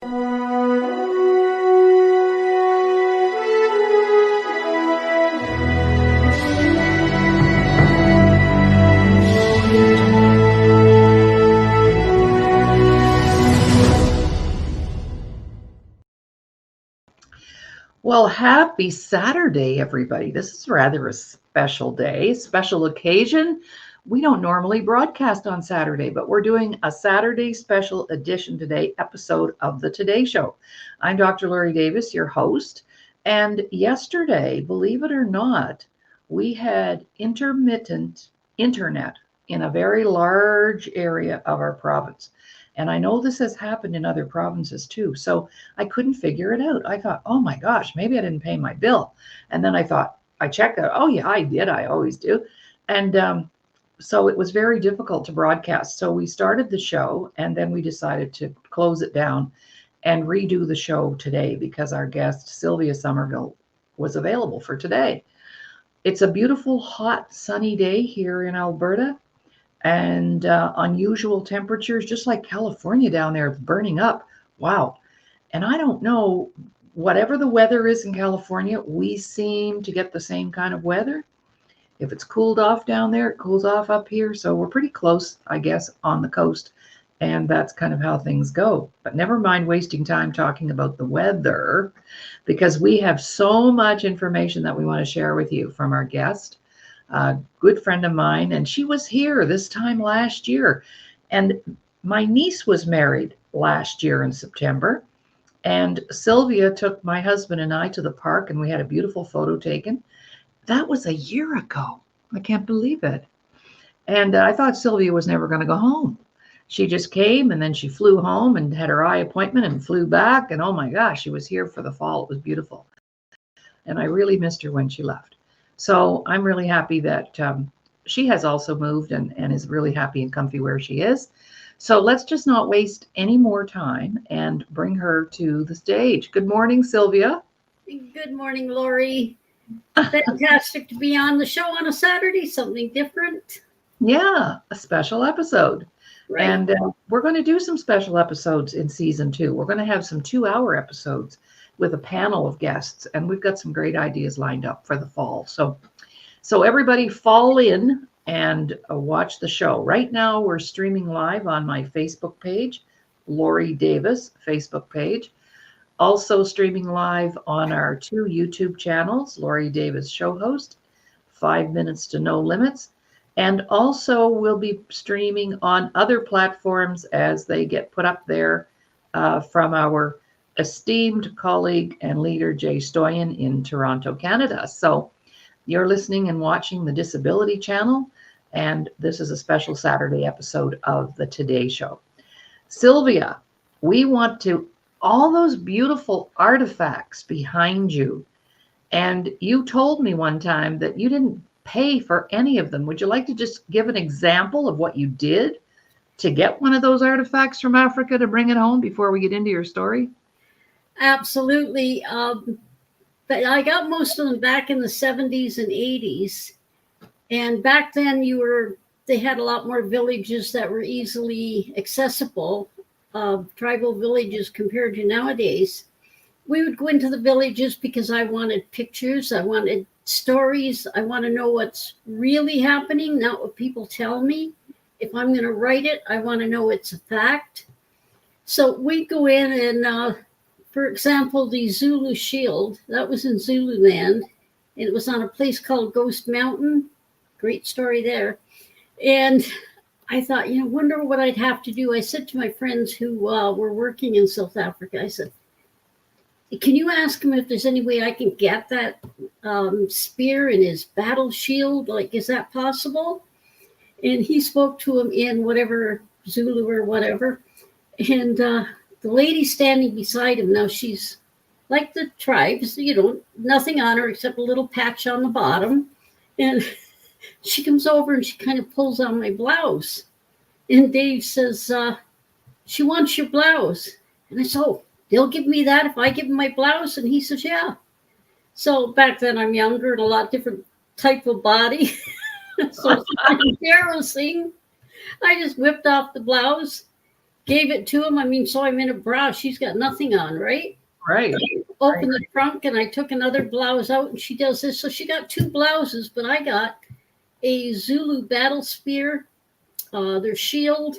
Well, happy Saturday, everybody. This is rather a special day, special occasion. We don't normally broadcast on Saturday, but we're doing a Saturday special edition today, episode of The Today Show. I'm Dr. Laurie Davis, your host. And yesterday, believe it or not, we had intermittent internet in a very large area of our province. And I know this has happened in other provinces too. So I couldn't figure it out. I thought, oh my gosh, maybe I didn't pay my bill. And then I thought, I checked out. Oh yeah, I did. I always do. And so it was very difficult to broadcast. So we started the show and then we decided to close it down and redo the show today because our guest, Sylvia Somerville, was available for today. It's a beautiful, hot, sunny day here in Alberta and unusual temperatures, just like California down there, burning up. Wow. And I don't know, whatever the weather is in California, we seem to get the same kind of weather. If it's cooled off down there, it cools off up here. So we're pretty close, I guess, on the coast. And that's kind of how things go. But never mind wasting time talking about the weather, because we have so much information that we want to share with you from our guest, a good friend of mine. And she was here this time last year. And my niece was married last year in September. And Sylvia took my husband and I to the park and we had a beautiful photo taken. That was a year ago. I can't believe it. And I thought Sylvia was never going to go home. She just came and then she flew home and had her eye appointment and flew back. And oh my gosh, she was here for the fall. It was beautiful. And I really missed her when she left. So I'm really happy that she has also moved and is really happy and comfy where she is. So let's just not waste any more time and bring her to the stage. Good morning, Sylvia. Good morning, Laurie. Fantastic to be on the show on a Saturday, something different. Yeah, a special episode. Right. And we're going to do some special episodes in season 2. We're going to have some 2-hour episodes with a panel of guests, and we've got some great ideas lined up for the fall. So everybody fall in and watch the show. Right now, we're streaming live on my Facebook page, Laurie Davis Facebook page. Also streaming live on our 2 YouTube channels, Laurie Davis Show Host, 5 Minutes to No Limits. And also we'll be streaming on other platforms as they get put up there from our esteemed colleague and leader, Jay Stoyan in Toronto, Canada. So you're listening and watching the Disability Channel, and this is a special Saturday episode of The Today Show. Sylvia, we want to, all those beautiful artifacts behind you, and you told me one time that you didn't pay for any of them. Would you like to just give an example of what you did to get one of those artifacts from Africa to bring it home before we get into your story? Absolutely. But I got most of them back in the 70s and 80s. And back then they had a lot more villages that were easily accessible, tribal villages compared to nowadays. We would go into the villages because I wanted pictures. I wanted stories. I want to know what's really happening, not what people tell me. If I'm going to write it, I want to know it's a fact. So we go in and, for example, the Zulu shield, that was in Zululand. It was on a place called Ghost Mountain. Great story there. And I thought, wonder what I'd have to do. I said to my friends who were working in South Africa, I said, can you ask him if there's any way I can get that spear in his battle shield? Like, is that possible? And he spoke to him in whatever, Zulu or whatever. And the lady standing beside him, now she's like the tribes, nothing on her except a little patch on the bottom. And she comes over and she kind of pulls on my blouse. And Dave says, she wants your blouse. And I said, oh, they'll give me that if I give them my blouse? And he says, yeah. So back then I'm younger and a lot different type of body. So it's embarrassing. I just whipped off the blouse, gave it to him. I mean, so I'm in a bra. She's got nothing on, right? Right. Open the trunk, and I took another blouse out, and she does this. So she got 2 blouses, but I got a Zulu battle spear, their shield,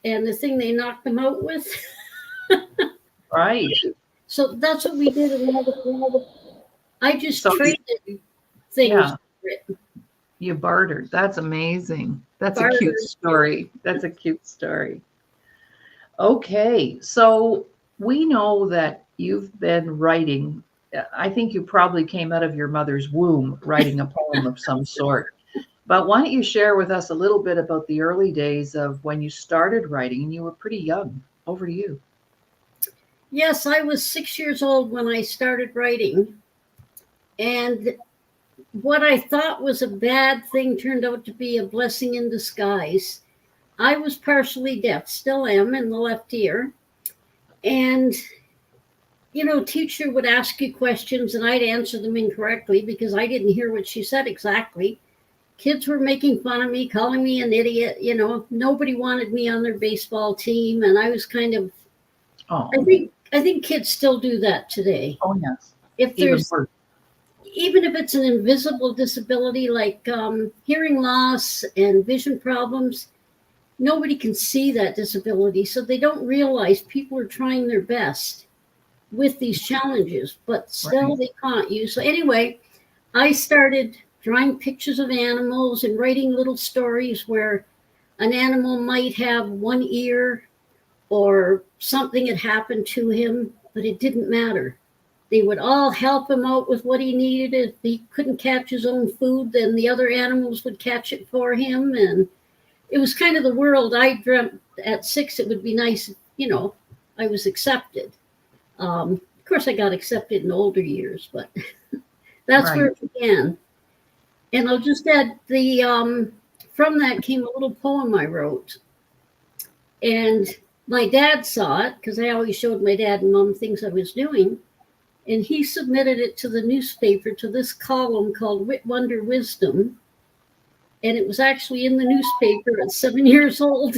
and the thing they knocked them out with. Right. So that's what we did. I just traded things. Yeah. For it. You bartered. That's amazing. That's a Bartered. cute story. That's a cute story. Okay. So we know that you've been writing. I think you probably came out of your mother's womb writing a poem of some sort. But why don't you share with us a little bit about the early days of when you started writing and you were pretty young? Over to you. Yes, I was 6 years old when I started writing. And what I thought was a bad thing turned out to be a blessing in disguise. I was partially deaf, still am in the left ear. And, teacher would ask you questions and I'd answer them incorrectly because I didn't hear what she said exactly. Kids were making fun of me, calling me an idiot. Nobody wanted me on their baseball team. And I was kind of, I think kids still do that today. Oh, yes. If there's, even if it's an invisible disability like hearing loss and vision problems, nobody can see that disability. So they don't realize people are trying their best with these challenges, but still they can't use. So anyway, I started drawing pictures of animals and writing little stories where an animal might have one ear or something had happened to him, but it didn't matter. They would all help him out with what he needed. If he couldn't catch his own food, then the other animals would catch it for him. And it was kind of the world I dreamt at 6. It would be nice, I was accepted. Of course, I got accepted in older years, but that's where it began. And I'll just add from that came a little poem I wrote. And my dad saw it because I always showed my dad and mom things I was doing. And he submitted it to the newspaper, to this column called Wit, Wonder, Wisdom. And it was actually in the newspaper at 7 years old.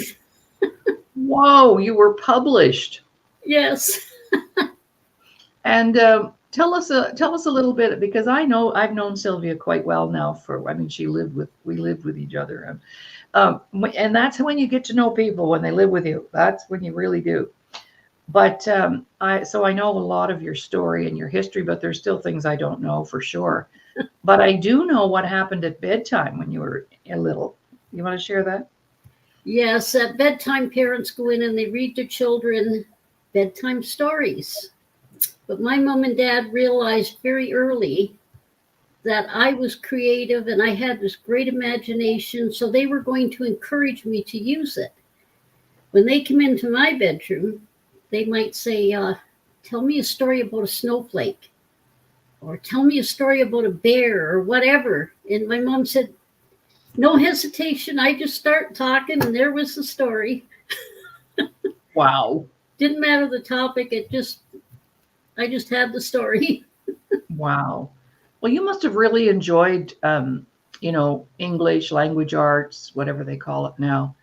Whoa, you were published. Yes. And tell us a little bit, because I've known Sylvia quite well now. We lived with each other. And that's when you get to know people, when they live with you. That's when you really do. But I know a lot of your story and your history, but there's still things I don't know for sure. But I do know what happened at bedtime when you were little. You want to share that? Yes, at bedtime, parents go in and they read their children bedtime stories. But my mom and dad realized very early that I was creative and I had this great imagination, so they were going to encourage me to use it. When they come into my bedroom, they might say, tell me a story about a snowflake, or tell me a story about a bear, or whatever. And my mom said, no hesitation. I just start talking, and there was the story. Wow. Didn't matter the topic. I just had the story. Wow. Well, you must have really enjoyed, English, language arts, whatever they call it now,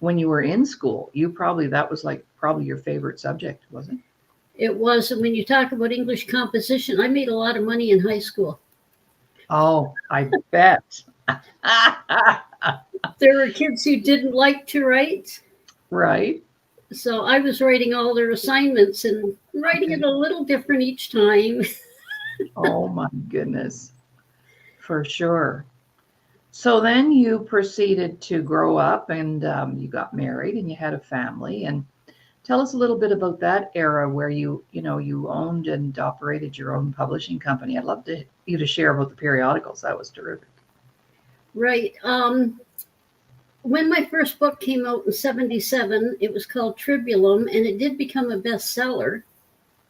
when you were in school. That was probably your favorite subject, wasn't it? It was. And when you talk about English composition, I made a lot of money in high school. Oh, I bet. There were kids who didn't like to write. Right. So I was writing all their assignments and writing it a little different each time. Oh, my goodness. For sure. So then you proceeded to grow up and you got married and you had a family. And tell us a little bit about that era where you owned and operated your own publishing company. I'd love you to share about the periodicals. That was terrific. Right. When my first book came out in 1977, it was called Tribulum, and it did become a bestseller.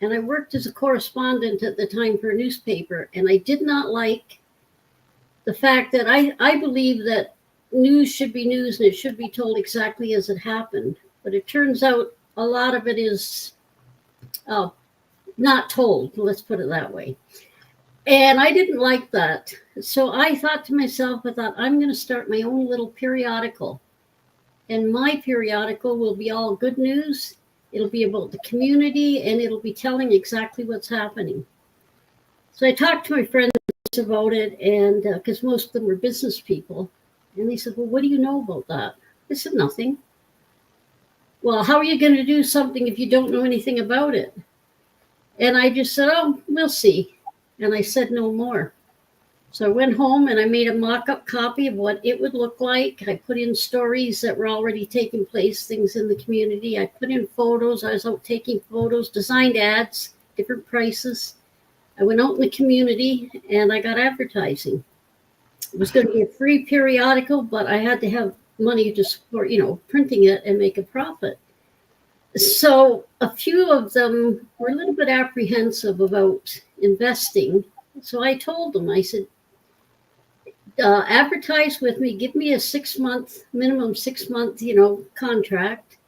And I worked as a correspondent at the time for a newspaper, and I did not like the fact that I believe that news should be news and it should be told exactly as it happened. But it turns out a lot of it is not told, let's put it that way. And I didn't like that. So I thought to myself, I'm going to start my own little periodical. And my periodical will be all good news. It'll be about the community, and it'll be telling exactly what's happening. So I talked to my friends about it, and because most of them were business people, and they said, "Well, what do you know about that?" I said, "Nothing." "Well, how are you going to do something if you don't know anything about it?" And I just said, "Oh, we'll see." And I said no more. So I went home and I made a mock-up copy of what it would look like. I put in stories that were already taking place, things in the community. I put in photos. I was out taking photos, designed ads, different prices. I went out in the community and I got advertising. It was going to be a free periodical, but I had to have money to support, printing it and make a profit. So a few of them were a little bit apprehensive about investing. So I told them, I said, advertise with me, give me a minimum 6 month, contract.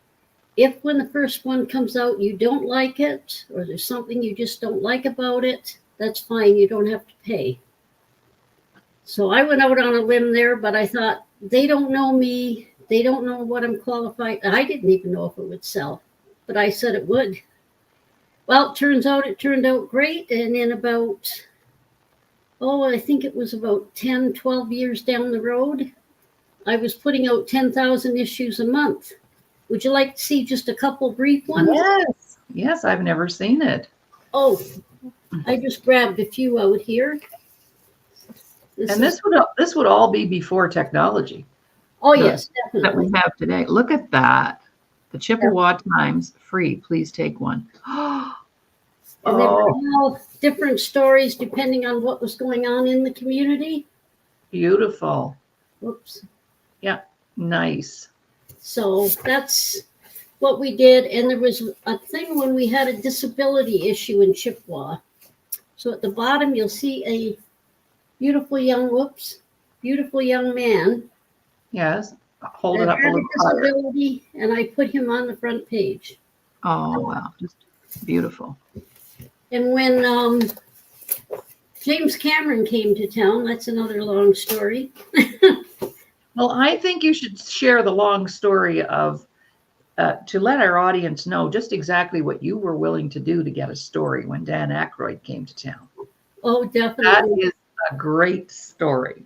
If when the first one comes out, you don't like it, or there's something you just don't like about it, that's fine. You don't have to pay. So I went out on a limb there, but I thought, they don't know me. They don't know what I'm qualified. I didn't even know if it would sell, but I said it would. Well, it turned out great. And in about, I think it was about 10, 12 years down the road, I was putting out 10,000 issues a month. Would you like to see just a couple brief ones? Yes. Yes, I've never seen it. Oh, I just grabbed a few out here. This would all be before technology. Oh, yes, that definitely. we have today. Look at that. The Chippewa Times, free. Please take one. And they were all different stories depending on what was going on in the community. Beautiful. Whoops. Yeah, nice. So that's what we did. And there was a thing when we had a disability issue in Chippewa. So at the bottom, you'll see a beautiful young man. Yes. Hold it up a little disability, higher. And I put him on the front page. Oh, wow. Just beautiful. And when James Cameron came to town, that's another long story. Well, I think you should share the long story of to let our audience know just exactly what you were willing to do to get a story when Dan Aykroyd came to town. Oh, definitely. That is a great story.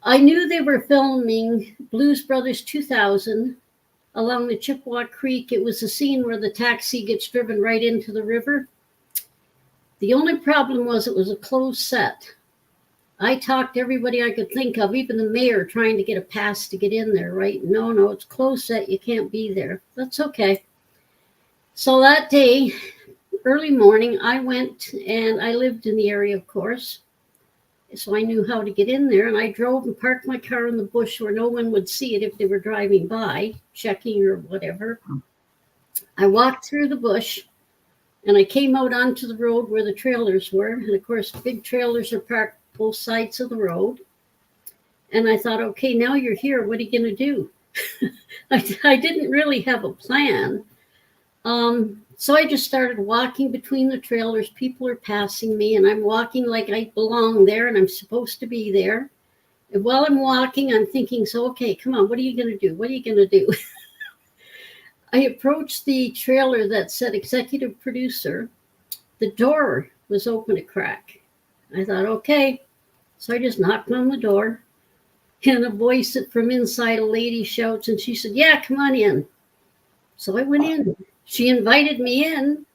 I knew they were filming Blues Brothers 2000 along the Chippewa Creek. It was a scene where the taxi gets driven right into the river. The only problem was it was a closed set. I talked to everybody I could think of, even the mayor trying to get a pass to get in there, right? No, it's closed set. You can't be there. That's okay. So that day, early morning, I went, and I lived in the area, of course. So I knew how to get in there, and I drove and parked my car in the bush where no one would see it if they were driving by, checking or whatever. I walked through the bush, and I came out onto the road where the trailers were. And of course, big trailers are parked both sides of the road. And I thought, okay, now you're here. What are you going to do? I didn't really have a plan. So I just started walking between the trailers. People are passing me, and I'm walking like I belong there, and I'm supposed to be there. And while I'm walking, I'm thinking, so, okay, come on, what are you going to do? What are you going to do? I approached the trailer that said executive producer. The door was open a crack. I thought, okay. So I just knocked on the door, and a voice from inside, a lady shouts, and she said, yeah, come on in. So I went in. She invited me in,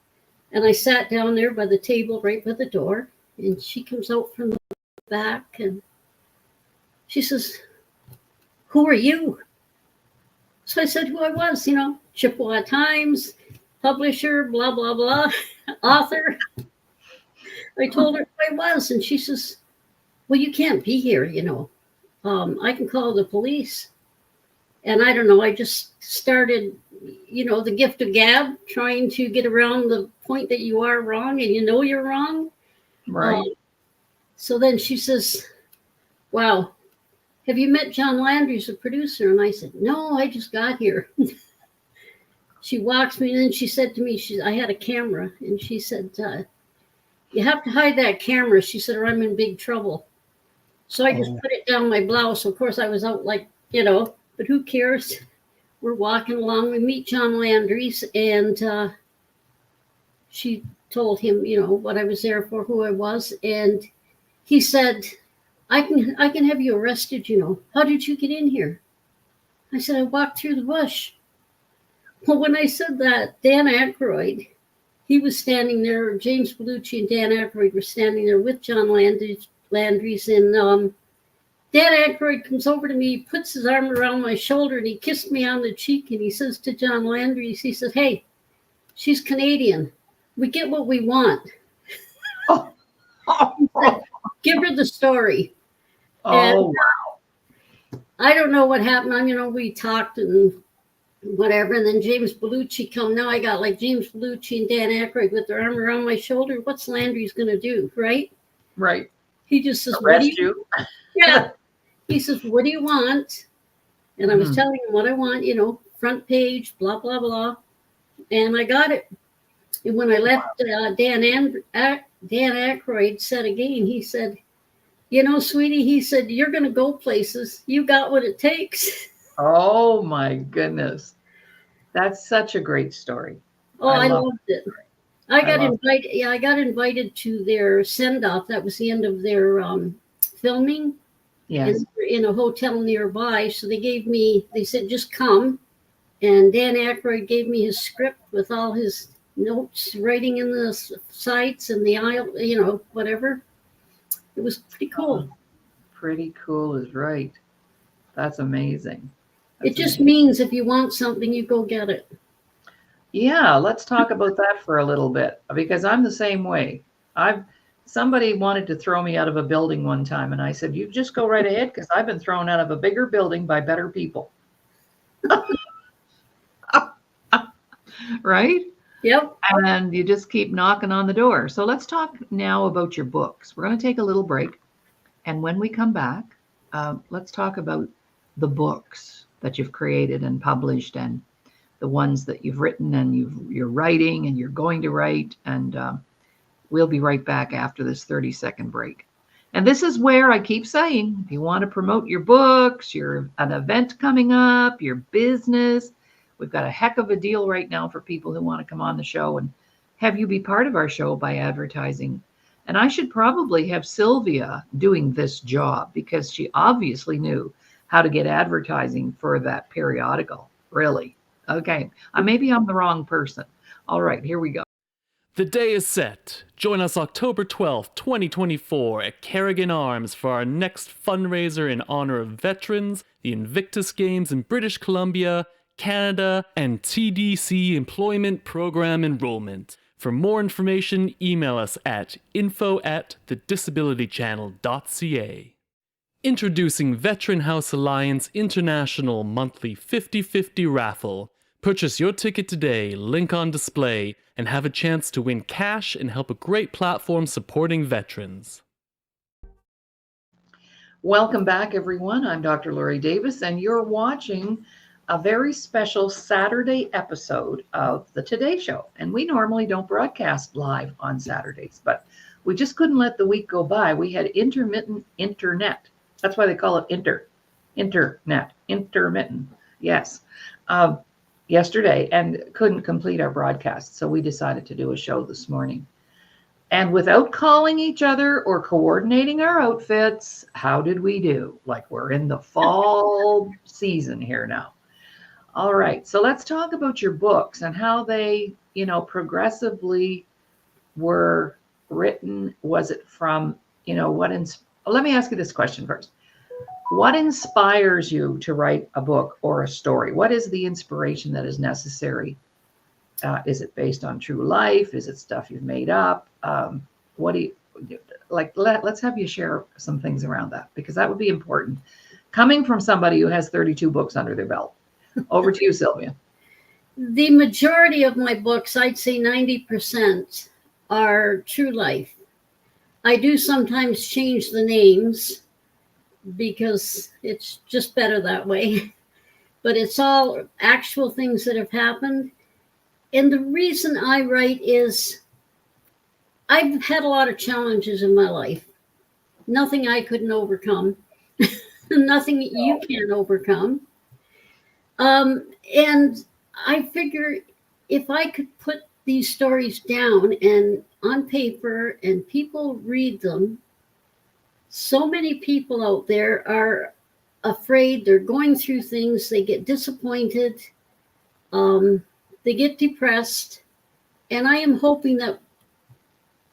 and I sat down there by the table right by the door, and she comes out from the back, and she says, who are you? So I said who I was, Chippewa Times, publisher, blah, blah, blah, author. I told her who I was, and she says, well, you can't be here, I can call the police. And I don't know, I just started, the gift of gab, trying to get around the point that you are wrong and you're wrong. Right. So then she says, wow, have you met John Landry, the producer? And I said, no, I just got here. She walks me, and then she said to me, I had a camera, and she said, you have to hide that camera. She said, or I'm in big trouble. So I just put it down my blouse. Of course, I was out like, the but who cares? We're walking along. We meet John Landry's, and she told him, what I was there for, who I was, and he said, I can have you arrested, How did you get in here? I said, I walked through the bush. Well, when I said that, Dan Aykroyd, he was standing there, James Belushi and Dan Aykroyd were standing there with John Landry's, and Dan Aykroyd comes over to me, puts his arm around my shoulder, and he kissed me on the cheek, and he says to John Landry's, he says, hey, she's Canadian. We get what we want. Oh, Said, give her the story. wow. I don't know what happened. We talked and whatever, and then James Belushi come. Now I got like James Belushi and Dan Aykroyd with their arm around my shoulder. What's Landry's going to do, right? Right. He just says, arrest you? Yeah. He says, what do you want? And I was telling him what I want, front page, blah, blah, blah. And I got it. And when I left, Dan Aykroyd said again, he said, sweetie, he said, you're going to go places. You got what it takes. Oh, my goodness. That's such a great story. Oh, I loved it. I got invited to their send-off. That was the end of their filming. Yes. In a hotel nearby. So they said, just come. And Dan Aykroyd gave me his script with all his notes, writing in the sites and the aisle, whatever. It was pretty cool. Pretty cool is right. That's amazing. It just means if you want something, you go get it. Yeah, let's talk about that for a little bit, because I'm the same way. Somebody wanted to throw me out of a building one time, and I said, you just go right ahead, because I've been thrown out of a bigger building by better people. Right? Yep. And you just keep knocking on the door. So let's talk now about your books. We're going to take a little break. And when we come back, let's talk about the books that you've created and published, and the ones that you've written and you're writing and you're going to write. And we'll be right back after this 30-second break. And this is where I keep saying, if you want to promote your books, an event coming up, your business, we've got a heck of a deal right now for people who want to come on the show and have you be part of our show by advertising. And I should probably have Sylvia doing this job, because she obviously knew how to get advertising for that periodical. Really? Okay. Maybe I'm the wrong person. All right, here we go. The day is set. Join us October 12th, 2024 at Carrigan Arms for our next fundraiser in honor of veterans, the Invictus Games in British Columbia, Canada, and TDC Employment Program Enrollment. For more information, email us at info@thedisabilitychannel.ca. Introducing Veteran House Alliance International Monthly 50/50 Raffle. Purchase your ticket today, link on display, and have a chance to win cash and help a great platform supporting veterans. Welcome back, everyone. I'm Dr. Laurie Davis, and you're watching a very special Saturday episode of the Today Show. And we normally don't broadcast live on Saturdays, but we just couldn't let the week go by. We had intermittent internet. That's why they call it intermittent. Yes. Yesterday, and couldn't complete our broadcast. So we decided to do a show this morning. And without calling each other or coordinating our outfits, how did we do? Like we're in the fall season here now. All right. So let's talk about your books and how they, progressively were written. Was it from, let me ask you this question first. What inspires you to write a book or a story? What is the inspiration that is necessary? Is it based on true life? Is it stuff you've made up? What do you like? Let's have you share some things around that, because that would be important. Coming from somebody who has 32 books under their belt. Over to you, Sylvia. The majority of my books, I'd say 90%, are true life. I do sometimes change the names, because it's just better that way. But it's all actual things that have happened. And the reason I write is I've had a lot of challenges in my life. Nothing I couldn't overcome. Nothing you can overcome. And I figure if I could put these stories down and on paper and people read them, so many people out there are afraid, they're going through things, they get disappointed, they get depressed. And I am hoping that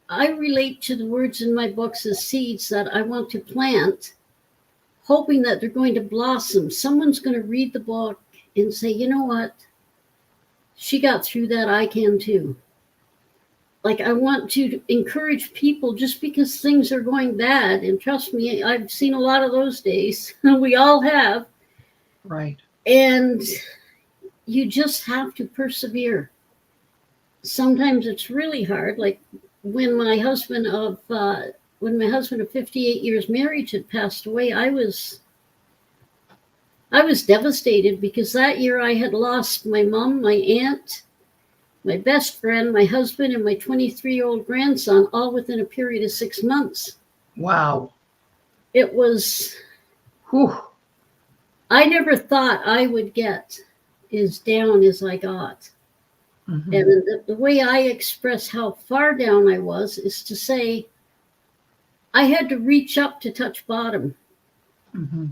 I relate to the words in my books as seeds that I want to plant, hoping that they're going to blossom. Someone's going to read the book and say, you know what? She got through that. I can too. Like, I want to encourage people just because things are going bad. And trust me, I've seen a lot of those days. We all have. Right. And you just have to persevere. Sometimes it's really hard. Like when my husband of 58 years marriage had passed away, I was devastated because that year I had lost my mom, my aunt, my best friend, my husband, and my 23-year-old grandson, all within a period of 6 months. Wow. It was, Whew. I never thought I would get as down as I got. Mm-hmm. And the way I express how far down I was is to say, I had to reach up to touch bottom. Mm-hmm.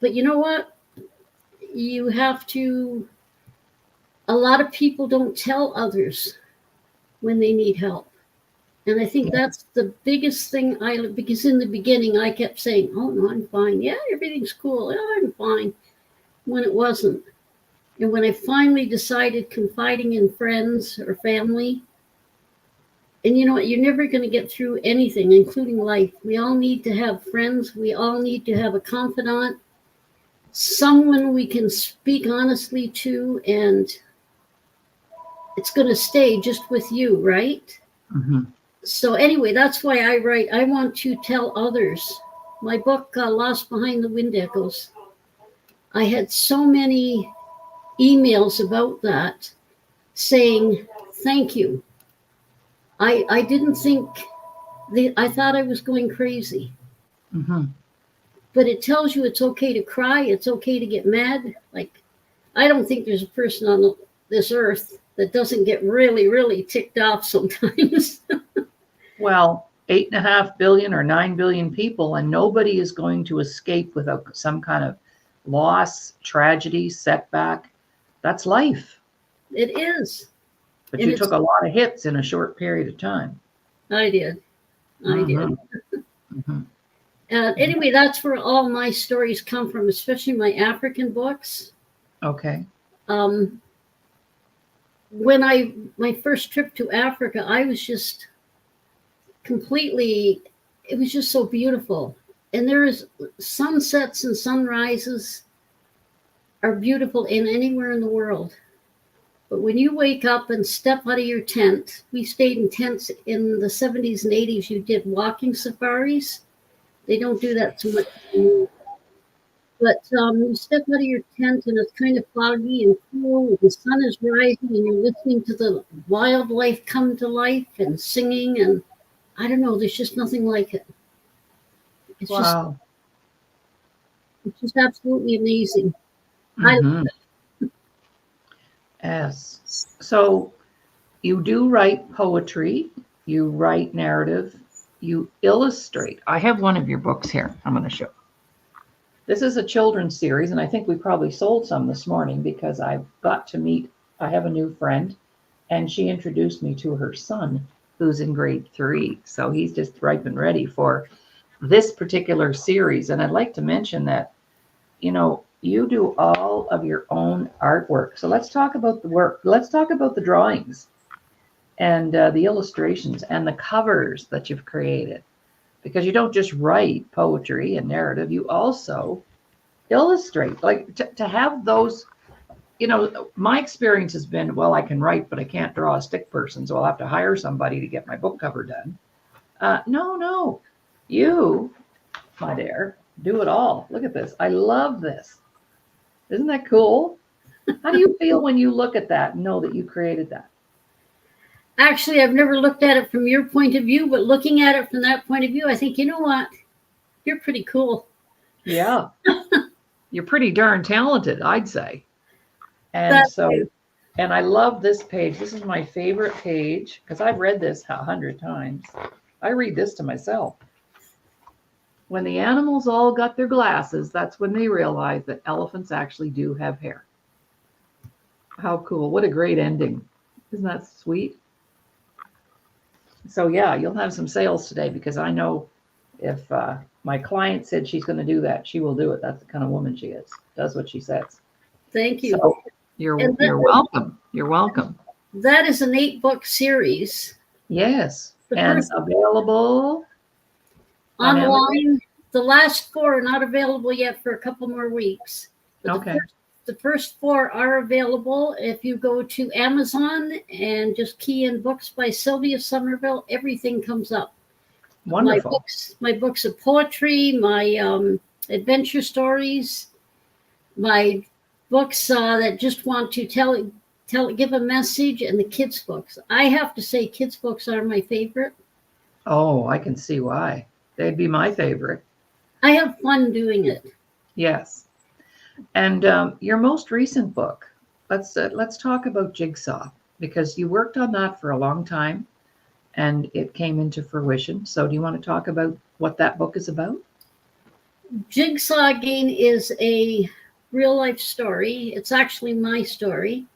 But you know what? You have to, a lot of people don't tell others when they need help. And I think that's the biggest thing because in the beginning I kept saying, oh no, I'm fine. Yeah, everything's cool. Yeah, I'm fine. When it wasn't. And when I finally decided confiding in friends or family, and you know what, you're never going to get through anything, including life. We all need to have friends. We all need to have a confidant, someone we can speak honestly to, and it's going to stay just with you, right? Mm-hmm. So anyway, that's why I write. I want to tell others. My book, Lost Behind the Wind Echoes, I had so many emails about that saying, thank you. I didn't think, I thought I was going crazy. Mm-hmm. But it tells you it's okay to cry. It's okay to get mad. Like, I don't think there's a person on this earth that doesn't get really, really ticked off sometimes. Well, 8.5 billion or 9 billion people, and nobody is going to escape without some kind of loss, tragedy, setback. That's life. It is. But And you took a lot of hits in a short period of time. I did. I did. Mm-hmm. Anyway, that's where all my stories come from, especially my African books. Okay. When my first trip to Africa, I was just completely, it was just so beautiful. And there's sunsets and sunrises are beautiful in anywhere in the world. But when you wake up and step out of your tent, we stayed in tents in the 70s and 80s. You did walking safaris. They don't do that so much anymore. But you step out of your tent and it's kind of foggy and cool. And the sun is rising and you're listening to the wildlife come to life and singing. And I don't know, there's just nothing like it. It's Wow. it's just absolutely amazing. Mm-hmm. Yes. So you do write poetry, you write narrative, you illustrate. I have one of your books here. I'm going to show. This is a children's series, and I think we probably sold some this morning because I've got to meet, I have a new friend, and she introduced me to her son who's in grade 3. So he's just ripe and ready for this particular series. And I'd like to mention that, you know, you do all of your own artwork. So let's talk about the work. Let's talk about the drawings and the illustrations and the covers that you've created. Because you don't just write poetry and narrative, you also illustrate. Like to have those, you know, my experience has been, well, I can write, but I can't draw a stick person, so I'll have to hire somebody to get my book cover done. No, you, my dear, do it all. Look at this. I love this. Isn't that cool? How do you feel when you look at that and know that you created that? Actually, I've never looked at it from your point of view, but looking at it from that point of view, I think, you know what? You're pretty cool. Yeah. you're pretty darn talented, I'd say. And That's so, it. and I love this page. This is my favorite page because I've read this 100 times. I read this to myself. When the animals all got their glasses, that's when they realized that elephants actually do have hair. How cool. What a great ending. Isn't that sweet? So yeah, you'll have some sales today because I know if my client said she's going to do that, she will do it. That's the kind of woman she is. Does what she says. Thank you. So you're welcome. You're welcome. That is an 8-book series. Yes. The And first available online. The last 4 are not available yet for a couple more weeks. But Okay. The first 4 are available. If you go to Amazon and just key in books by Sylvia Somerville, everything comes up. Wonderful. My books of poetry, my adventure stories, my books that just want to give a message, and the kids' books. I have to say, kids' books are my favorite. Oh, I can see why. They'd be my favorite. I have fun doing it. Yes. And your most recent book, let's talk about Jigsaw, because you worked on that for a long time and it came into fruition. So do you want to talk about what that book is about? Jigsaw, again, is a real life story. It's actually my story.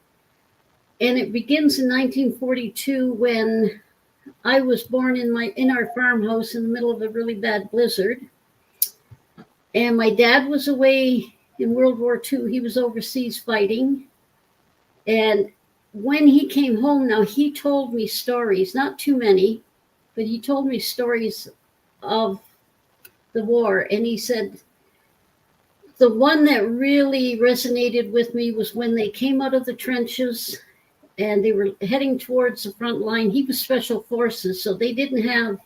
And it begins in 1942 when I was born in our farmhouse in the middle of a really bad blizzard. And my dad was away in World War II. He was overseas fighting. And when he came home, now he told me stories, not too many, but he told me stories of the war. And he said, the one that really resonated with me was when they came out of the trenches and they were heading towards the front line. He was special forces, so they didn't have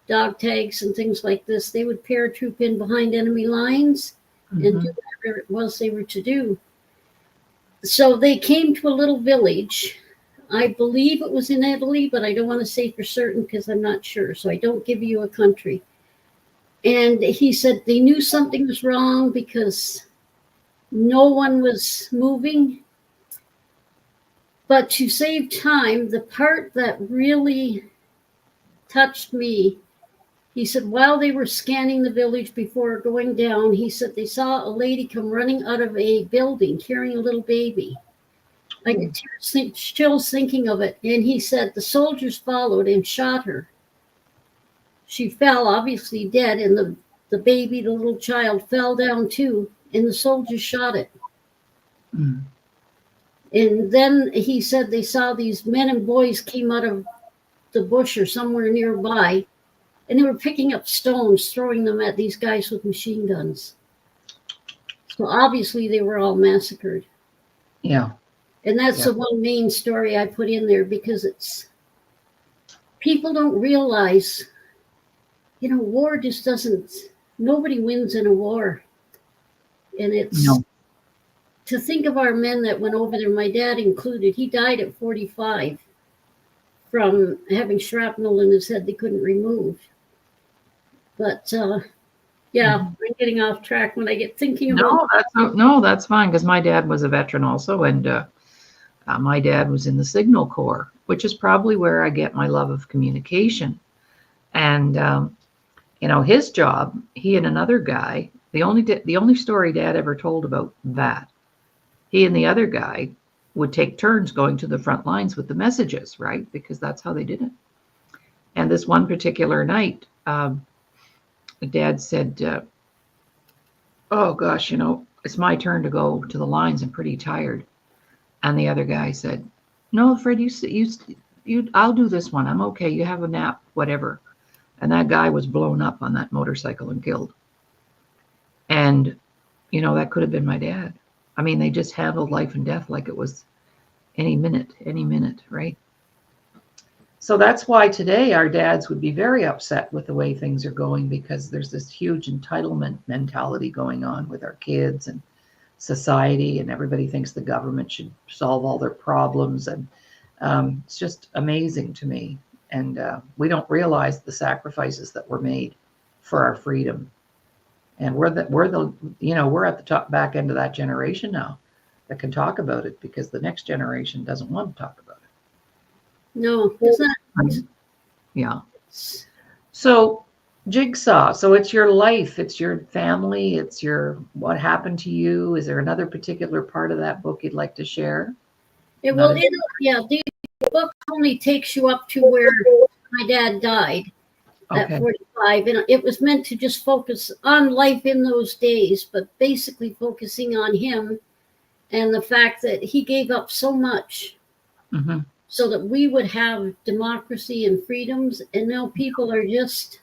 dog tags and things like this. They would paratroop in behind enemy lines and do whatever it was they were to do. So they came to a little village. I believe it was in Italy, but I don't want to say for certain because I'm not sure. So I don't give you a country. And he said they knew something was wrong because no one was moving. But to save time, the part that really touched me, he said, while they were scanning the village before going down, he said they saw a lady come running out of a building carrying a little baby. I get chills thinking of it. And he said the soldiers followed and shot her. She fell, obviously dead, and the baby, the little child, fell down too, and the soldiers shot it. Mm. And then he said they saw these men and boys came out of the bush or somewhere nearby, and they were picking up stones, throwing them at these guys with machine guns. So obviously they were all massacred. Yeah. And that's the one main story I put in there because people don't realize, war just nobody wins in a war. And it's to think of our men that went over there, my dad included, he died at 45 from having shrapnel in his head they couldn't remove. But I'm getting off track when I get thinking about that's fine because my dad was a veteran also, and my dad was in the Signal Corps, which is probably where I get my love of communication. And his job, he and another guy, the only story Dad ever told about that, he and the other guy would take turns going to the front lines with the messages, right? Because that's how they did it. And this one particular night, Dad said, oh gosh, it's my turn to go to the lines. I'm pretty tired. And the other guy said, no, Fred, I'll do this one. I'm okay. You have a nap, whatever. And that guy was blown up on that motorcycle and killed. And, that could have been my dad. I mean, they just handled life and death like it was any minute, right? So that's why today our dads would be very upset with the way things are going because there's this huge entitlement mentality going on with our kids and society, and everybody thinks the government should solve all their problems. And it's just amazing to me. And we don't realize the sacrifices that were made for our freedom. And we're at the top back end of that generation now that can talk about it, because the next generation doesn't want to talk about it. No, it's not. Yeah. So Jigsaw. So it's your life, it's your family, it's what happened to you. Is there another particular part of that book you'd like to share? The book only takes you up to where my dad died at 45, and it was meant to just focus on life in those days, but basically focusing on him and the fact that he gave up so much so that we would have democracy and freedoms, and now people are just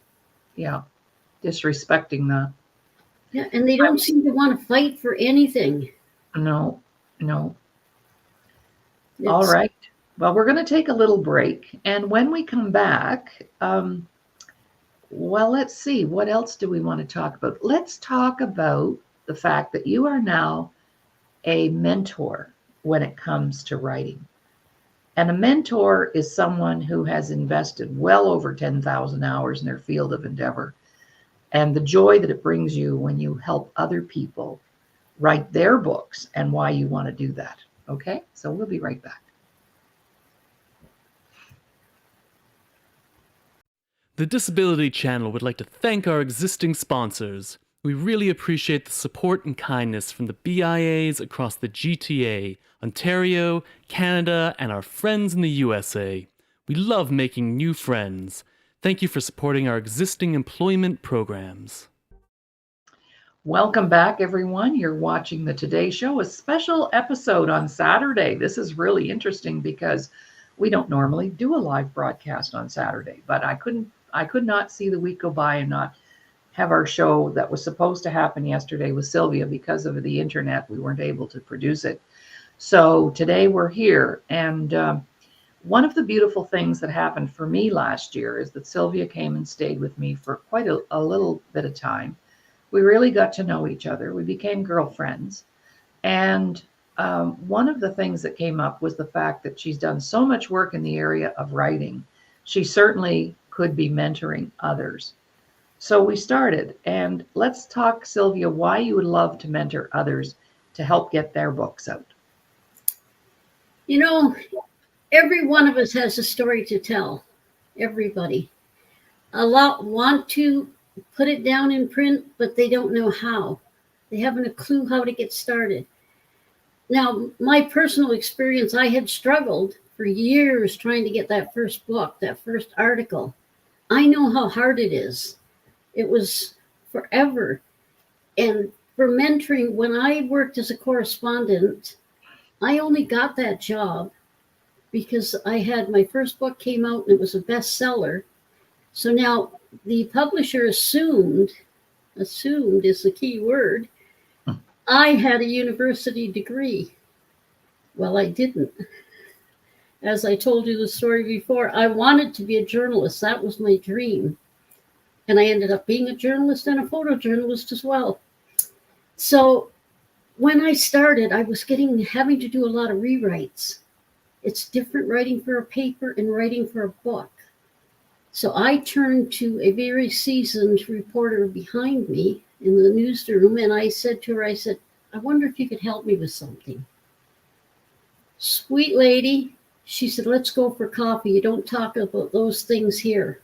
disrespecting that. Yeah, and they don't seem to want to fight for anything. No. All right. Well, we're going to take a little break, and when we come back, let's see, what else do we want to talk about? Let's talk about the fact that you are now a mentor when it comes to writing. And a mentor is someone who has invested well over 10,000 hours in their field of endeavor, and the joy that it brings you when you help other people write their books and why you want to do that. Okay, so we'll be right back. The Disability Channel would like to thank our existing sponsors. We really appreciate the support and kindness from the BIAs across the GTA, Ontario, Canada, and our friends in the USA. We love making new friends. Thank you for supporting our existing employment programs. Welcome back, everyone. You're watching the Today Show, a special episode on Saturday. This is really interesting because we don't normally do a live broadcast on Saturday, but I could not see the week go by and not have our show that was supposed to happen yesterday with Sylvia. Because of the internet, we weren't able to produce it. So today we're here. And one of the beautiful things that happened for me last year is that Sylvia came and stayed with me for quite a little bit of time. We really got to know each other. We became girlfriends. And one of the things that came up was the fact that she's done so much work in the area of writing. She certainly could be mentoring others. So we started, and let's talk, Sylvia, why you would love to mentor others to help get their books out. You know, every one of us has a story to tell. Everybody. A lot want to put it down in print, but they don't know how. They haven't a clue how to get started. Now, my personal experience, I had struggled for years trying to get that first book, that first article. I know how hard it is. It was forever. And for mentoring, when I worked as a correspondent, I only got that job because I had my first book came out and it was a bestseller. So now the publisher assumed is the key word, I had a university degree. Well, I didn't. As I told you the story before, I wanted to be a journalist. That was my dream. And I ended up being a journalist and a photojournalist as well. So when I started, I was having to do a lot of rewrites. It's different writing for a paper and writing for a book. So I turned to a very seasoned reporter behind me in the newsroom, and I said to her, I wonder if you could help me with something. Sweet lady, she said, let's go for coffee. You don't talk about those things here.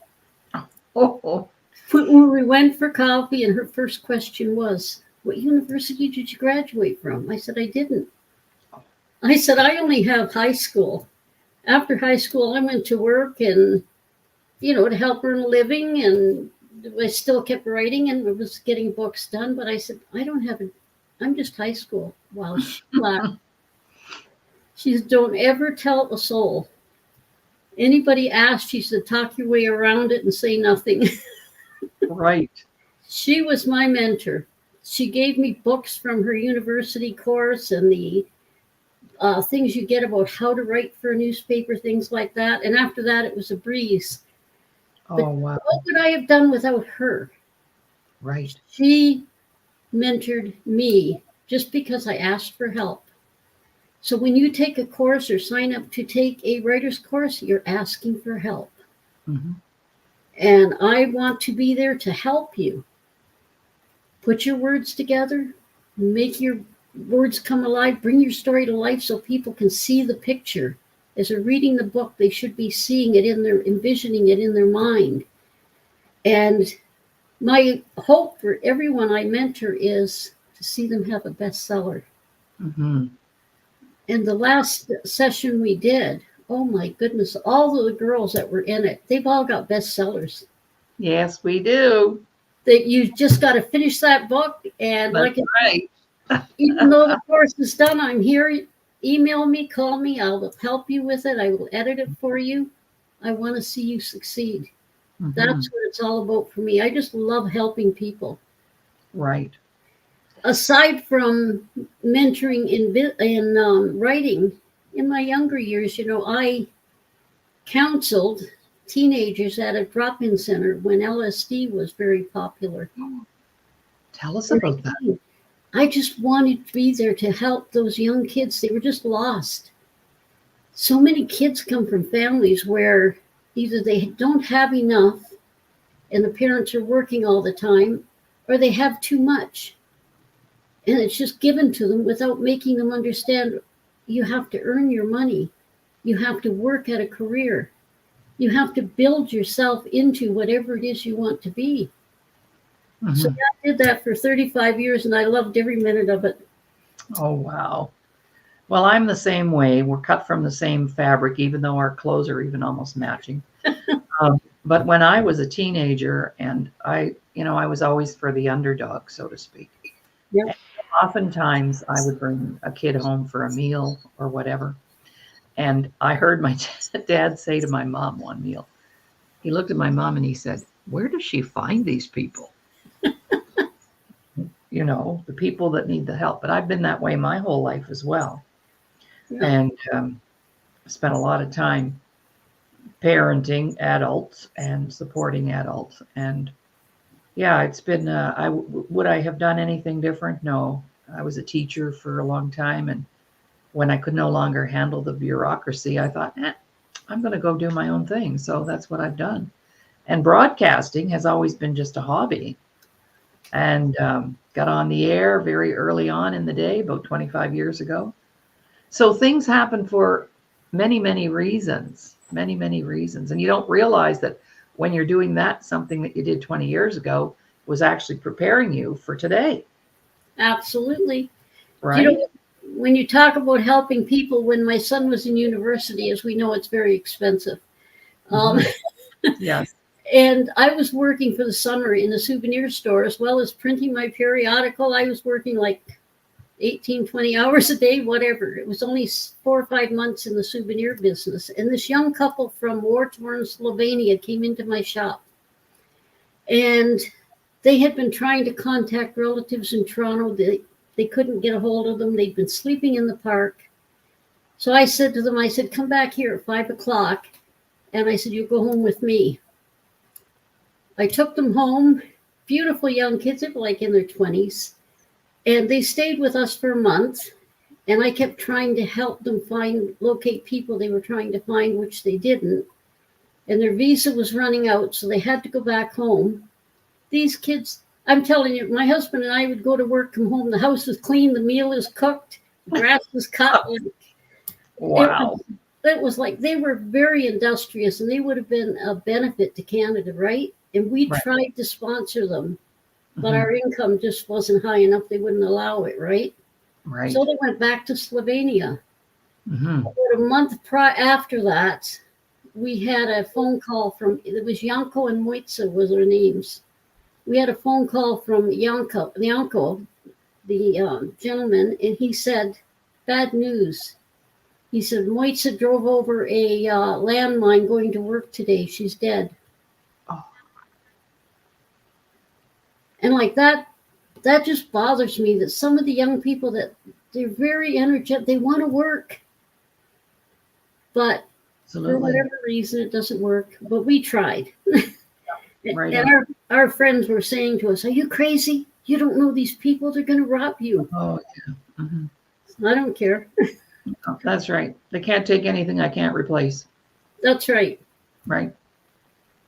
Oh. When we went for coffee, and her first question was, what university did you graduate from? I said, I didn't. I said, I only have high school. After high school, I went to work and, to help earn a living, and I still kept writing and was getting books done. But I said, I'm just high school. Wow, she laughed. She said, don't ever tell a soul. Anybody asked, she said, talk your way around it and say nothing. Right. She was my mentor. She gave me books from her university course and the things you get about how to write for a newspaper, things like that. And after that, it was a breeze. Oh, but wow. What would I have done without her? Right. She mentored me just because I asked for help. So when you take a course or sign up to take a writer's course, you're asking for help. Mm-hmm. And I want to be there to help you. put your words together, make your words come alive, bring your story to life so people can see the picture. As they're reading the book, they should be seeing it envisioning it in their mind. And my hope for everyone I mentor is to see them have a bestseller. Mm-hmm. And the last session we did, oh my goodness, all of the girls that were in it, they've all got bestsellers. Yes, we do. That you just got to finish that book. And That's right. Even though the course is done, I'm here. Email me, call me. I'll help you with it. I will edit it for you. I want to see you succeed. Mm-hmm. That's what it's all about for me. I just love helping people. Right. Aside from mentoring in writing, in my younger years, I counseled teenagers at a drop-in center when LSD was very popular. Tell us about that. I just wanted to be there to help those young kids. They were just lost. So many kids come from families where either they don't have enough and the parents are working all the time, or they have too much. And it's just given to them without making them understand you have to earn your money. You have to work at a career. You have to build yourself into whatever it is you want to be. Mm-hmm. So I did that for 35 years, and I loved every minute of it. Oh, wow. Well, I'm the same way. We're cut from the same fabric, even though our clothes are even almost matching. But when I was a teenager, and I was always for the underdog, so to speak. Yep. And oftentimes I would bring a kid home for a meal or whatever. And I heard my dad say to my mom one meal, he looked at my mom and he said, "Where does she find these people?" The people that need the help. But I've been that way my whole life as well. Yeah. And spent a lot of time parenting adults and supporting adults. And yeah, it's been, would I have done anything different? No. I was a teacher for a long time. And when I could no longer handle the bureaucracy, I thought, I'm going to go do my own thing. So that's what I've done. And broadcasting has always been just a hobby. And got on the air very early on in the day, about 25 years ago. So things happen for many, many reasons, many, many reasons. And you don't realize that when you're doing that, something that you did 20 years ago was actually preparing you for today. Absolutely. Right. When you talk about helping people, when my son was in university, as we know, it's very expensive. Yes. And I was working for the summer in a souvenir store, as well as printing my periodical. I was working like 18, 20 hours a day, whatever. It was only 4 or 5 months in the souvenir business. And this young couple from war-torn Slovenia came into my shop. And they had been trying to contact relatives in Toronto. They couldn't get a hold of them. They'd been sleeping in the park. So I said to them, come back here at 5 o'clock. And I said, you go home with me. I took them home, beautiful young kids, they were like in their 20s. And they stayed with us for a month. And I kept trying to help them locate people they were trying to find, which they didn't. And their visa was running out, so they had to go back home. These kids, I'm telling you, my husband and I would go to work, come home, the house was clean, the meal is cooked, the grass was cut. Wow. It was like they were very industrious, and they would have been a benefit to Canada, right? And we tried to sponsor them, but our income just wasn't high enough. They wouldn't allow it, right? Right. So they went back to Slovenia. Mm-hmm. About a month after that, we had a phone call it was Janko and Mojca was their names. We had a phone call from Janko, the gentleman, and he said, bad news. He said, Mojca drove over a landmine going to work today. She's dead. Oh. And like that just bothers me that some of the young people that they're very energetic, they want to work. But Absolutely. For whatever reason, it doesn't work. But we tried. Right. And our friends were saying to us, are you crazy? You don't know these people. They're going to rob you. Oh, yeah. Mm-hmm. I don't care. Oh, that's right. They can't take anything I can't replace. That's right. Right.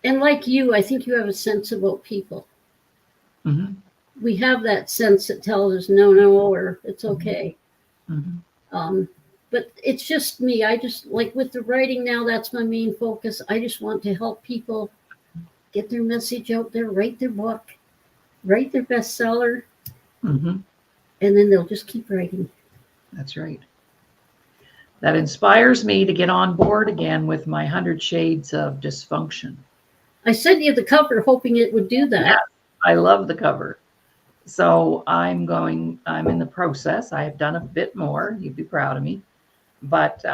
And like you, I think you have a sense about people. Mm-hmm. we have that sense that tells us no, or it's okay. Mm-hmm. But it's just me. I just like with the writing now, that's my main focus. I just want to help people get their message out there, write their book, write their bestseller, Mm-hmm. and then they'll just keep writing. That's right. That inspires me to get on board again with my 100 Shades of Dysfunction. I sent you the cover hoping it would do that. Yeah, I love the cover. So I'm in the process. I have done a bit more. You'd be proud of me. But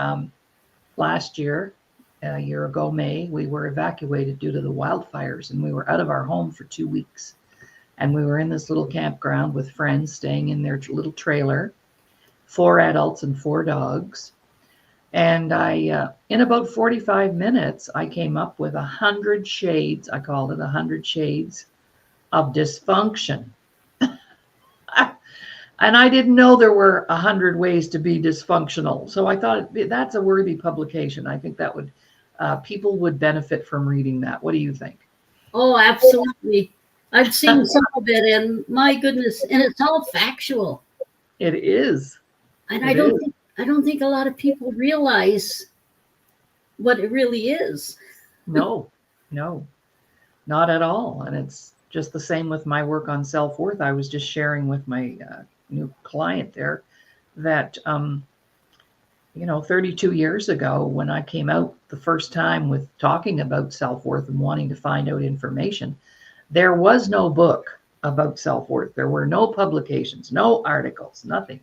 last year, a year ago, May, we were evacuated due to the wildfires, and we were out of our home for 2 weeks. And we were in this little campground with friends staying in their little trailer, 4 adults and 4 dogs. And I, in about 45 minutes, I came up with 100 shades. I called it 100 Shades of Dysfunction. And I didn't know there were 100 ways to be dysfunctional. So I thought that's a worthy publication. I think that would, people would benefit from reading that. What do you think? Oh, absolutely. I've seen some of it, and my goodness, and it's all factual. It is. And I don't think a lot of people realize what it really is. No, not at all. And it's just the same with my work on self-worth. I was just sharing with my new client there that, 32 years ago, when I came out the first time with talking about self-worth and wanting to find out information, there was no book about self-worth. There were no publications, no articles, nothing.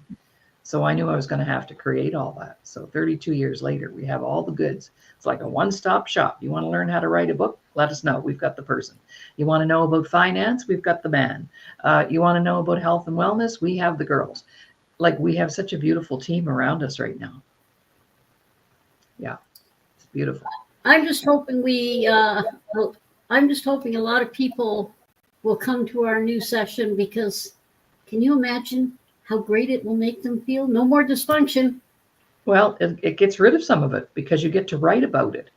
So I knew I was going to have to create all that. So 32 years later, we have all the goods. It's like a one-stop shop. You want to learn how to write a book? Let us know. We've got the person. You want to know about finance? We've got the man. You want to know about health and wellness? We have the girls. Like, we have such a beautiful team around us right now. Yeah, it's beautiful. I'm just hoping I'm just hoping a lot of people will come to our new session, because can you imagine how great it will make them feel? No more dysfunction. Well, it gets rid of some of it because you get to write about it.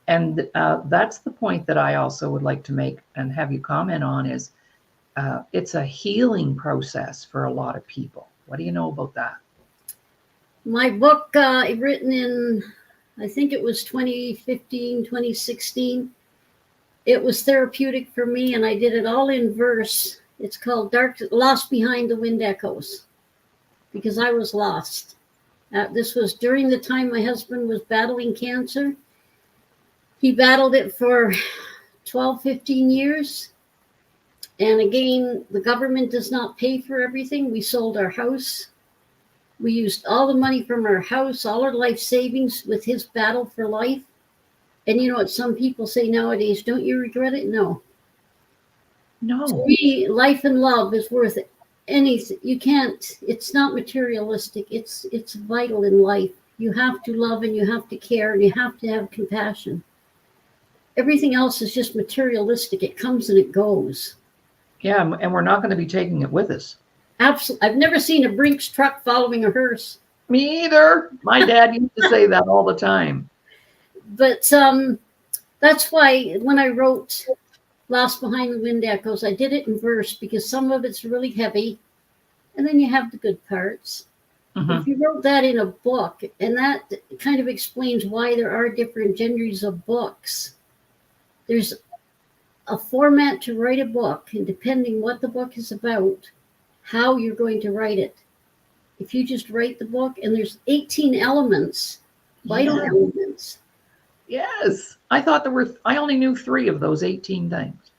And that's the point that I also would like to make and have you comment on is it's a healing process for a lot of people. What do you know about that? My book, written in, I think it was 2015, 2016, it was therapeutic for me, and I did it all in verse. It's called Lost Behind the Wind Echoes, because I was lost. This was during the time my husband was battling cancer. He battled it for 12, 15 years. And again, the government does not pay for everything. We sold our house. We used all the money from our house, all our life savings with his battle for life. And you know what some people say nowadays, don't you regret it? No. No. To me, life and love is worth anything. You can't, it's not materialistic. It's vital in life. You have to love, and you have to care, and you have to have compassion. Everything else is just materialistic. It comes and it goes. Yeah, and we're not going to be taking it with us. Absolutely. I've never seen a Brinks truck following a hearse. Me either. My dad used to say that all the time. But that's why when I wrote Lost Behind the Wind Echoes, I did it in verse, because some of it's really heavy, and then you have the good parts. Mm-hmm. If you wrote that in a book, and that kind of explains why there are different genres of books. There's a format to write a book, and depending what the book is about, how you're going to write it. If you just write the book, and there's 18 elements, vital elements. Yes. I thought I only knew 3 of those 18 things.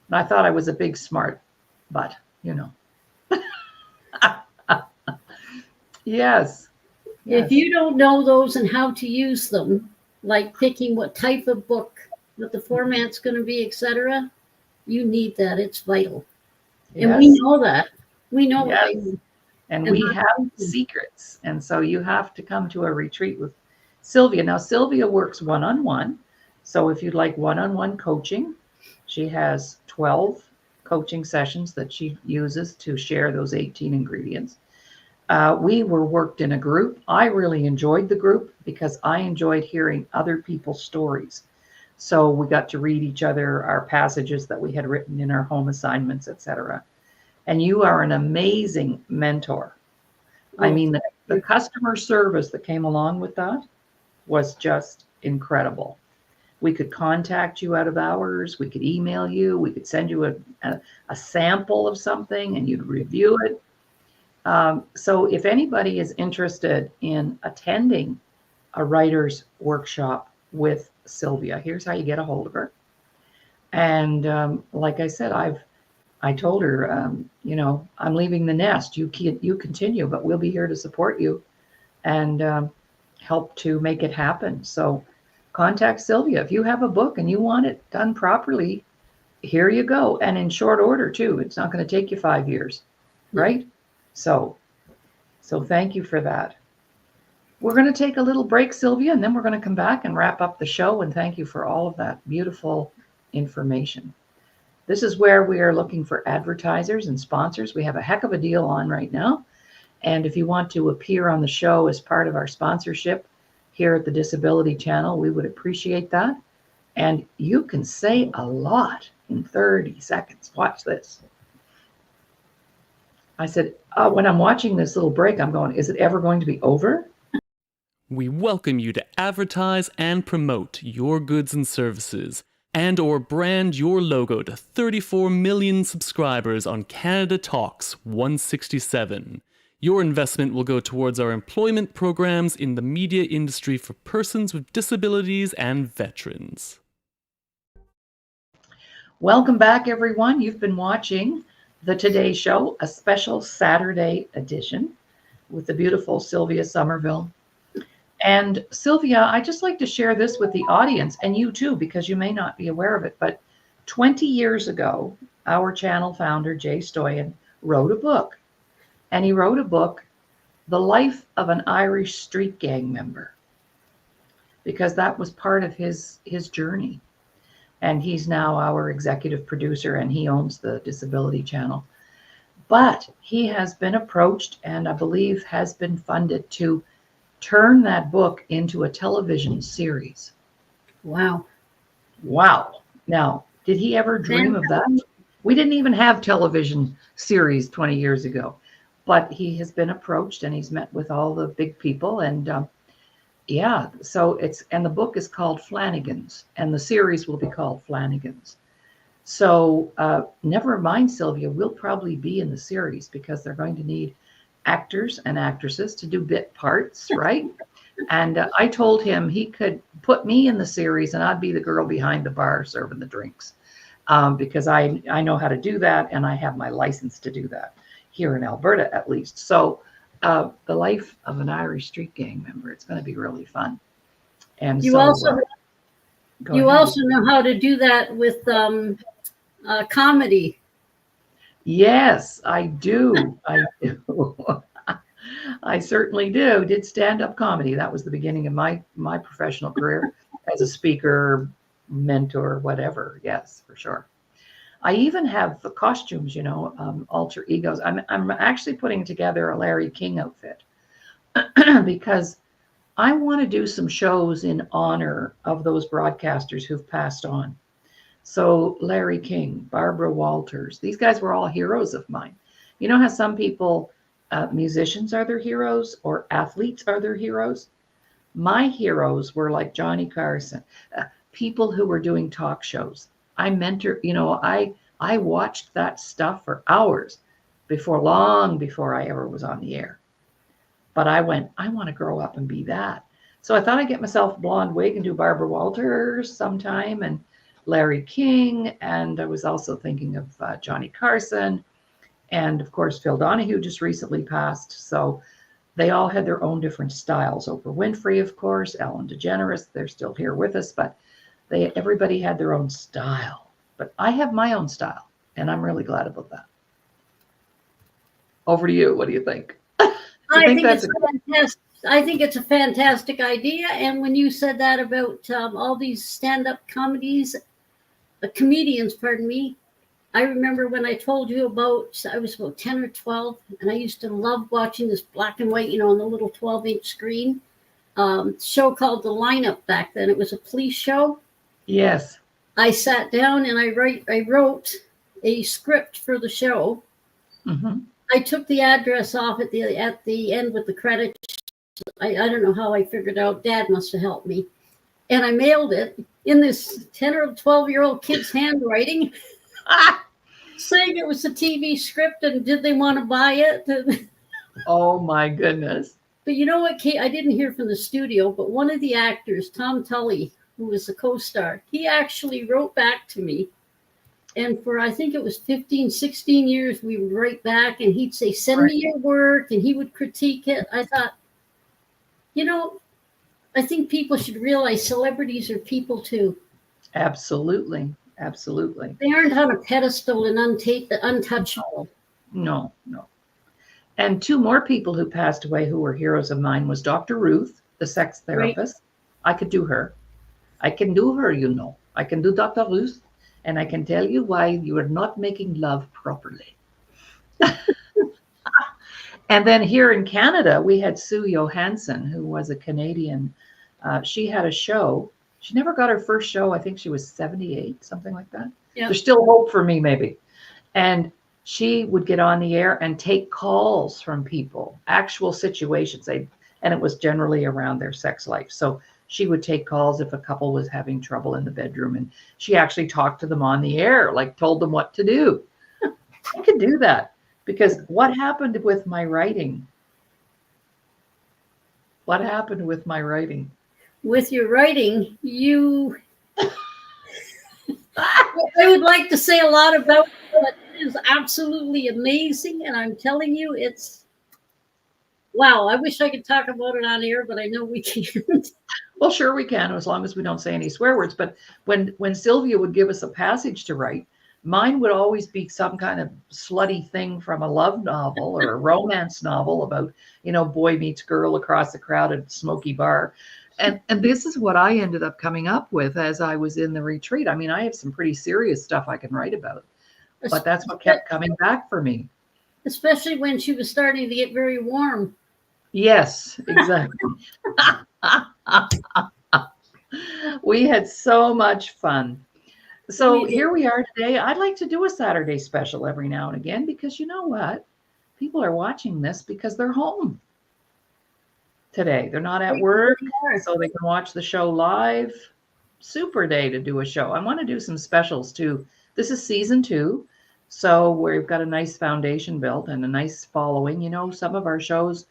And I thought I was a big smart, but Yes. If you don't know those and how to use them, like picking what type of book, what the format's going to be, etc., you need that. It's vital. Yes. And we know that. We know what they need. And we have secrets. And so you have to come to a retreat with Sylvia. Now, Sylvia works one-on-one. So if you'd like one-on-one coaching, she has 12 coaching sessions that she uses to share those 18 ingredients. We were worked in a group. I really enjoyed the group because I enjoyed hearing other people's stories. So we got to read each other our passages that we had written in our home assignments, etc. And you are an amazing mentor. I mean, the customer service that came along with that was just incredible. We could contact you out of hours. We could email you. We could send you a sample of something and you'd review it. So if anybody is interested in attending a writer's workshop with Sylvia, here's how you get a hold of her. And like I said, I told her, I'm leaving the nest. You continue, but we'll be here to support you and help to make it happen. So contact Sylvia. If you have a book and you want it done properly, here you go. And in short order too. It's not going to take you 5 years, right? So thank you for that. We're going to take a little break, Sylvia, and then we're going to come back and wrap up the show. And thank you for all of that beautiful information. This is where we are looking for advertisers and sponsors. We have a heck of a deal on right now. And if you want to appear on the show as part of our sponsorship here at the Disability Channel, we would appreciate that. And you can say a lot in 30 seconds. Watch this. I said, when I'm watching this little break, I'm going, is it ever going to be over? We welcome you to advertise and promote your goods and services, and or brand your logo to 34 million subscribers on Canada Talks 167. Your investment will go towards our employment programs in the media industry for persons with disabilities and veterans. Welcome back, everyone. You've been watching the Today Show, a special Saturday edition with the beautiful Sylvia Somerville. And Sylvia, I'd just like to share this with the audience and you too, because you may not be aware of it, but 20 years ago, our channel founder, Jay Stoyan, wrote a book. And he wrote a book, The Life of an Irish Street Gang Member, because that was part of his journey. And he's now our executive producer and he owns the Disability Channel. But he has been approached and I believe has been funded to turn that book into a television series. Wow. Now, did he ever dream of that? We didn't even have television series 20 years ago, but he has been approached and he's met with all the big people and so and the book is called Flanagan's and the series will be called Flanagan's. So never mind, Sylvia, we'll probably be in the series because they're going to need actors and actresses to do bit parts, right? And I told him he could put me in the series and I'd be the girl behind the bar serving the drinks because I know how to do that and I have my license to do that here in Alberta at least. So the life of an Irish street gang member, it's going to be really fun. And you so, also know how to do that with comedy. Yes, I do. I certainly do. Did stand-up comedy. That was the beginning of my professional career as a speaker, mentor, whatever. Yes, for sure. I even have the costumes, alter egos. I'm actually putting together a Larry King outfit because I want to do some shows in honor of those broadcasters who've passed on. So Larry King, Barbara Walters, these guys were all heroes of mine. You know how some people, musicians are their heroes or athletes are their heroes? My heroes were like Johnny Carson, people who were doing talk shows. I mentor, I watched that stuff for hours long before I ever was on the air. But I went, I want to grow up and be that. So I thought I'd get myself a blonde wig and do Barbara Walters sometime and Larry King. And I was also thinking of Johnny Carson. And of course, Phil Donahue just recently passed. So they all had their own different styles. Oprah Winfrey, of course, Ellen DeGeneres, they're still here with us, but everybody had their own style. But I have my own style, and I'm really glad about that. Over to you. What do you think? I think it's a fantastic idea. And when you said that about all these stand-up comedians, I remember when I told you I was about 10 or 12, and I used to love watching this black and white, on the little 12-inch screen, show called The Lineup back then. It was a police show. Yes. I sat down and I wrote a script for the show, Mhm. I took the address off at the end with the credits. I don't know how I figured out. Dad must have helped me. And I mailed it in this 10 or 12-year-old kid's handwriting, Ah! saying it was a TV script and did they want to buy it? Oh my goodness. But you know what, Kate? I didn't hear from the studio, but one of the actors, Tom Tully, who was the co-star, he actually wrote back to me. And for, I think it was 15, 16 years, we would write back and he'd say, send me your work, and he would critique it. I thought, you know, I think people should realize celebrities are people too. Absolutely. Absolutely. They aren't on a pedestal and untouchable. No, no. And two more people who passed away who were heroes of mine was Dr. Ruth, the sex therapist. Right. I could do her. I can do her, you know. I can do Dr. Ruth, and I can tell you why you are not making love properly. And then here in Canada, we had Sue Johansson, who was a Canadian. She had a show. She never got her first show. I think she was 78, something like that. Yeah. There's still hope for me, maybe. And she would get on the air and take calls from people, actual situations. And it was generally around their sex life. So she would take calls if a couple was having trouble in the bedroom. And she actually talked to them on the air, like told them what to do. I could do that. Because what happened with my writing? What happened with my writing? With your writing, I would like to say a lot about it, but it is absolutely amazing. And I'm telling you, it's, wow, I wish I could talk about it on air, but I know we can't. Well, sure we can, as long as we don't say any swear words. But when Sylvia would give us a passage to write, mine would always be some kind of slutty thing from a love novel or a romance novel about, boy meets girl across a crowded smoky bar. And this is what I ended up coming up with as I was in the retreat. I mean, I have some pretty serious stuff I can write about, but that's what kept coming back for me. Especially when she was starting to get very warm. Yes, exactly. We had so much fun. So here we are today. I'd like to do a Saturday special every now and again, because you know what? People are watching this because they're home today. They're not at work, so they can watch the show live. Super day to do a show. I want to do some specials too. This is season 2, so we've got a nice foundation built and a nice following. Some of our shows,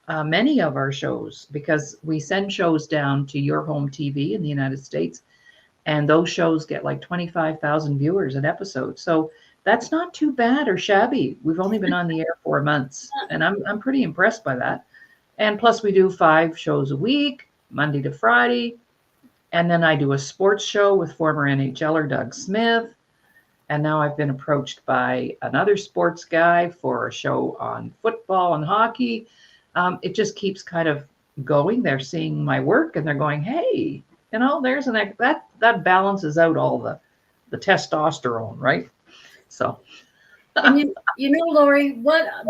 many of our shows, because we send shows down to Your Home TV in the United States, and those shows get like 25,000 viewers an episode. So that's not too bad or shabby. We've only been on the air 4 months, and I'm pretty impressed by that. And plus we do 5 shows a week, Monday to Friday. And then I do a sports show with former NHLer Doug Smith. And now I've been approached by another sports guy for a show on football and hockey. It just keeps kind of going. They're seeing my work and they're going, hey, there's that balances out all the testosterone, right? So, and Laurie,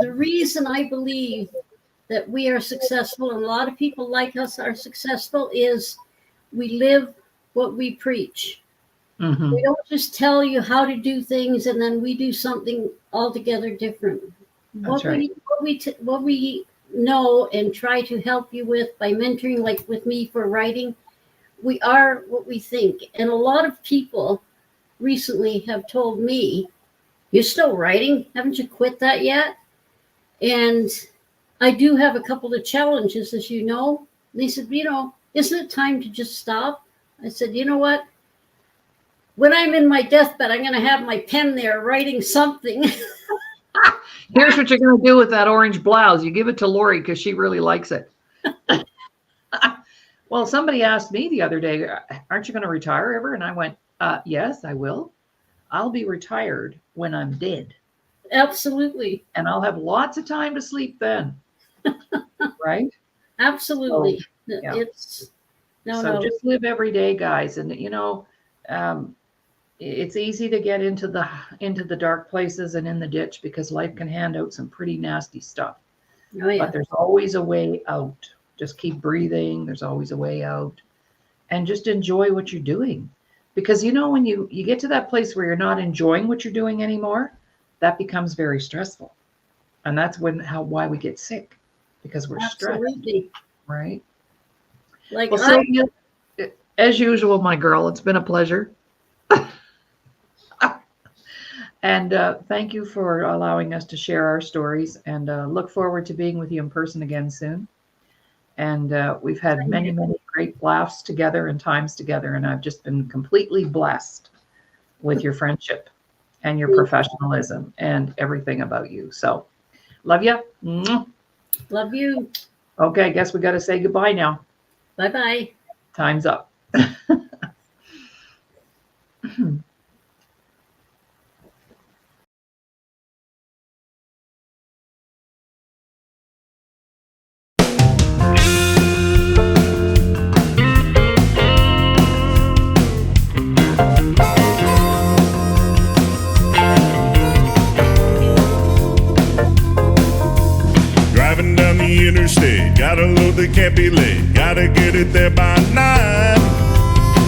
the reason I believe that we are successful and a lot of people like us are successful is we live what we preach. Mm-hmm. We don't just tell you how to do things and then we do something altogether different. That's right. What we know and try to help you with by mentoring, like with me for writing, we are what we think. And a lot of people recently have told me, you're still writing? Haven't you quit that yet? And I do have a couple of challenges, as you know. They said, isn't it time to just stop? I said, you know what? When I'm in my deathbed, I'm going to have my pen there writing something. Here's what you're going to do with that orange blouse. You give it to Laurie because she really likes it. Well, somebody asked me the other day, aren't you going to retire ever? And I went, yes, I will. I'll be retired when I'm dead. Absolutely. And I'll have lots of time to sleep then. Right? Absolutely. So, yeah. Just live every day, guys. And, it's easy to get into the dark places and in the ditch because life can hand out some pretty nasty stuff. Oh, yeah. But there's always a way out. Just keep breathing. There's always a way out. And just enjoy what you're doing. Because, when you get to that place where you're not enjoying what you're doing anymore, that becomes very stressful. And that's why we get sick, because we're stressed, Absolutely. right? Like Well, Sylvia, as usual, my girl, it's been a pleasure. And thank you for allowing us to share our stories, and look forward to being with you in person again soon. And we've had many, many great laughs together and times together, and I've just been completely blessed with your friendship and your professionalism and everything about you. So love you. Love you. Okay, I guess we got to say goodbye now. Bye-bye. Time's up. Driving down the interstate, got a load that can't be late, gotta get it there by 9.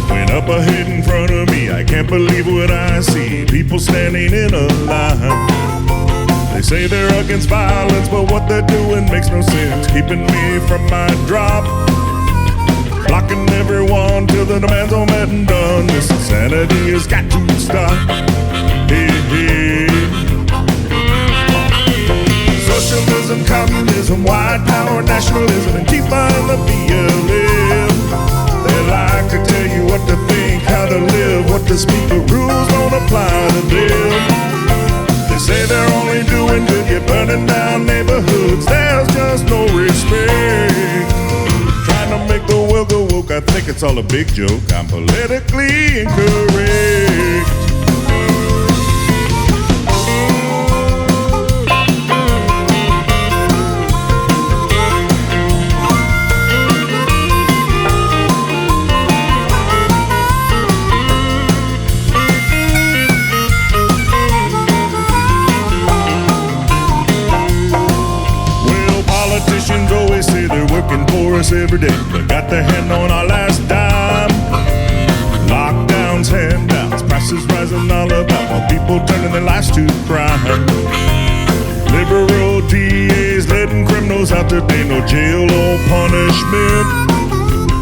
Went up ahead in front of me, I can't believe what I see, people standing in a line. They say they're against violence, but what they're doing makes no sense, keeping me from my drop, blocking everyone till the demands are met and done. This insanity has got to stop. Hey, hey. Socialism, communism, white power, nationalism, and Antifa and the BLM. They like to tell you what to think, how to live, what to speak, but rules don't apply to them. They say they're only doing good, you're burning down neighborhoods, there's just no respect. Trying to make the world go woke, I think it's all a big joke, I'm politically incorrect. Politicians always say they're working for us every day, but got their hand on our last dime. Lockdowns, handouts, prices rising all about, while people turning their lives to crime. Liberal DAs letting criminals out today, no jail or punishment.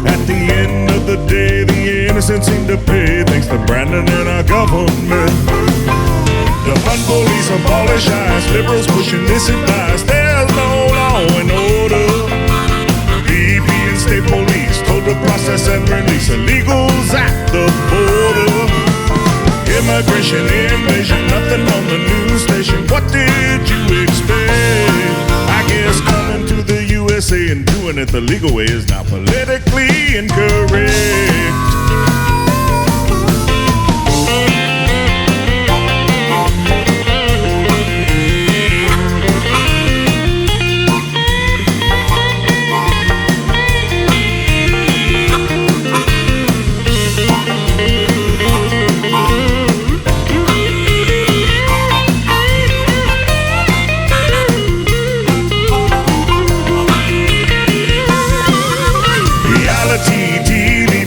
At the end of the day, the innocent seem to pay, thanks to Brandon and our government. The fun police abolish ICE, liberals pushing this advice, there's no law and order. BP and state police told to process and release illegals at the border. Immigration, invasion, nothing on the news station, what did you expect? I guess coming to the USA and doing it the legal way is now politically incorrect.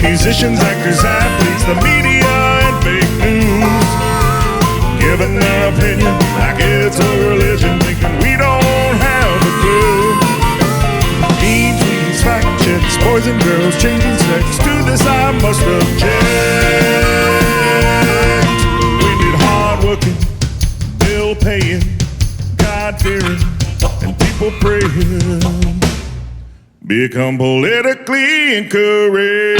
Musicians, actors, athletes, the media, and fake news, giving their opinion like it's a religion, thinking we don't have a clue. Mean tweets, fact checks, boys and girls changing sex, to this I must object. We need hard-working, bill-paying, God-fearing, and people praying. Become politically incorrect.